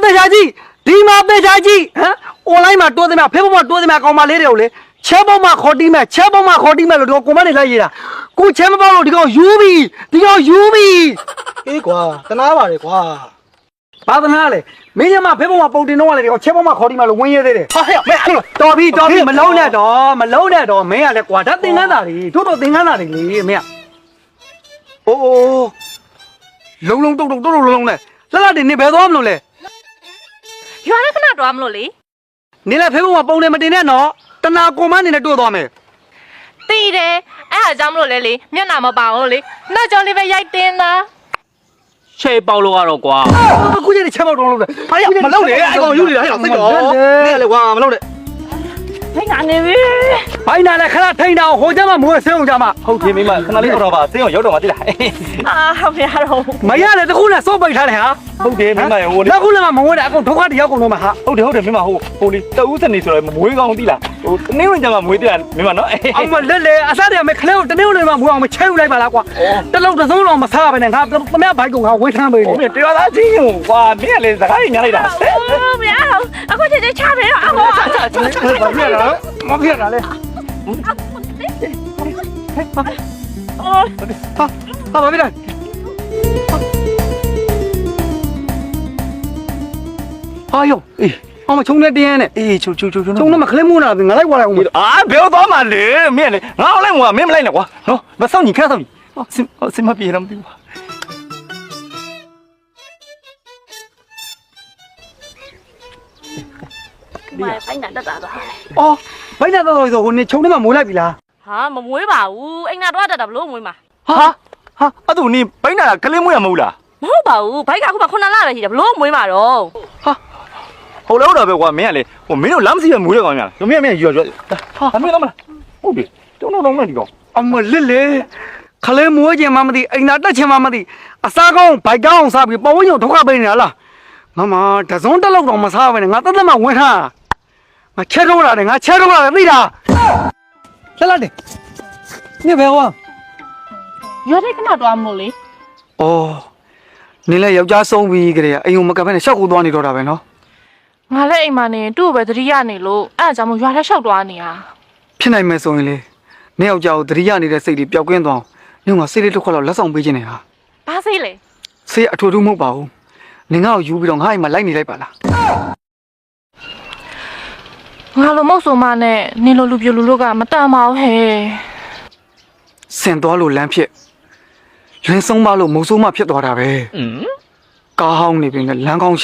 တေချာကြီးဒီမှာတေချာကြီးဟမ် online မှာတိုးသမျှဖေးပေါ်မှာတိုးသမျှကောင်မလေးတွေကိုလေချဲပေါ်မှာခေါ်တီးမယ်ချဲပေါ်မှာခေါ်တီးမယ်လို့ဒီကောင်ကွန်မန့်နေလိုက်ရတာကိုချဲမပေါလို့ဒီကောင်ယူပြီဒီကောင်ယူပြီ အေးကွာတနာပါလေကွာ ဘာသနာလဲမင်းညမဖေးပေါ်မှာပုံတင်တော့လေဒီကောင်ချဲပေါ်မှာခေါ်တီးမယ်လို့ဝင်ရသေးတယ် ဟာဟဲ့မဲအဲ့လို တော်ပြီမလုံးနဲ့တော့မင်းကလည်းကွာဒါသင်္ကန်းသားတွေတို့သင်္ကန်းသားတွေလေမင်းကအိုးလုံးလုံးတုတ်လုံးနဲ့လှလှတင်နေဘယ်သွားမလို့လဲ ရွာထဲခဏတွားမလို့လေ နေလည်းဖေးပေါ်မှာပုံတယ်မတင်နဲ့နော်တနာကွန်မန့်နေနဲ့တွေ့သွားမယ် တီးတယ်အဲ့ဟာကြောင့်မလို့လဲလေမျက်နှာမပါဘူးလေနှာကြောလေးပဲရိုက်တင်တာ ရှေ့ပေါက်လို့ကတော့ကွာ အခုကျနေချက်ပေါက်တော့လို့လေ ဟာရမလုပ်နဲ့အဲ့ကောင်ယူနေတာဟဲ့စိတ်တော့နေလေကွာမလုပ်နဲ့ ဖိတ်ကနေပြီ ဘိုင်းနာလည်းခဏထိန်တာဟိုကျမှမိုးဆင်းအောင်ကြမှာ ဟုတ်တယ်မိမခဏလေးတော့ပါစင်းအောင်ရောက်တော့မှတိလား အာဟုတ်ပြတော့ မရလည်းတခုနဲ့စော့ပိတ်ထားတယ်ဟာ ဟုတ်တယ်မိမရေဟိုလေ နောက်ခုလည်းမဝင်တဲ့အကုန်ဒုက္ခတယောက်ကုန်တော့မှာဟာ ဟုတ်တယ်မိမဟိုလေတဦးစနေဆိုတော့မွေးကောင်းတိလားဟိုတနေ့ဝင်ကြမှာမွေးတိလားမိမနော် အမလက်လေအစားတည်းမဲ့ခလေးကိုတနေ့ဝင်မှမဝင်အောင်မချဲယူလိုက်ပါလားကွာတလုံးတစ်စုံတော့မစားပါနဲ့ငါသမ ्या ဘိုက်ကောင်ငါဝေးထမ်းပေး ဟို တယ် မြတရားသားချင်းကိုကွာမင်းကလည်းစကားညာလိုက်တာ မရတော့အခုချစ်ချပဲရောအမေ ဘာဖြစ်လာလဲမဖြစ်လာလဲ အော် ဟာဘာဖြစ်လဲဟာယောအေးအမချုံနေတင်းနဲ့ အေးချုံ ချုံတော့မခလေးမိုးနာငါလိုက်ွာလိုက်အောင် အာဘယ်တော့မှလေမင်းလေငါလိုက်မှာမင်းမလိုက်နဲ့ကွာနော်မစောင့်ညီခက်စောင့်ညီစင်မပြေတော့မသိဘူး မိုင်ဖိုင်နာတက်တာတော့ အော်ဘိုင်းနာတော့ဆိုဟိုနေချုံထဲမှာမိုးလိုက်ပြီလား ဟာမမွေးပါဘူးအိမ်နာတော့တက်တာဘလို့မွေးမှာ ဟာအဲ့သူနေဘိုင်းနာကလေးမွေးရမဟုတ်လား မဟုတ်ပါဘူးဘိုက်ကအခုမှ9လပဲရှိတယ်ဘလို့မွေးမှာတော့ ဟုတ်လို့တော့ပဲကွာမင်းကလေဟိုမင်းတို့လမ်းမစီရမွေးရကောင်းရလားမင်းရွရွဟာမင်းတော့မလားဟုတ်ပြီတုံးနဲ့ဒီကောင် အမလစ်လေခလေးမိုးခြင်းမမသိအိမ်သာတက်ခြင်းမမသိအစားကောင်းဘိုက်ကောင်းစားပြီးပဝင်းညုံဒုက္ခပေးနေတာလားမမတစုံတက်လောက်တော့မစားဘဲနဲ့ငါတက်မှဝင်ထားငါချဲထုတ်လာတယ်ငါချဲထုတ်လာတယ်သိလားလှလာတယ်နေဘယ်ဝါ ရွာထဲခဏတွားမလို့လေ အော်နေလဲယောက်ျားဆုံးပြီးကြတဲ့အိမ်ုံမကပ်ဖဲနဲ့ရှောက်ကိုသွားနေတော့တာပဲနော် ငါလည်းအိမ်မှာနေသူ့ကိုပဲသတိရနေလို့အဲ့ဒါကြောင့်မို့ရွာထဲလျှောက်တွားနေတာ ဖြစ်နိုင်မယ်ဆိုရင်လေနေယောက်ျားကိုသတိရနေတဲ့စိတ်တွေပျောက်ကင်းသွားအောင်ညငါစိတ်လေးတစ်ခွက်လောက်လက်ဆောင်ပေးခြင်းနေတာ ဘာစိလဲ စိတ်အထူးထူးမဟုတ်ပါဘူးနေငါ့ကိုယူပြီးတော့ငါ့အိမ်မှာလိုက်နေလိုက်ပါလား ငါလိုမဟုတ်ဆိုမှနဲ့နင်လိုလူပြိုလူလို့ကမတန်ပါဘူးဟဲ့ ဆင်သွားလို့လမ်းဖြစ်လင်းဆုံးမလို့မုံဆိုးမဖြစ်သွားတာပဲကားဟောင်းနေပြီနဲ့လမ်းကောင်း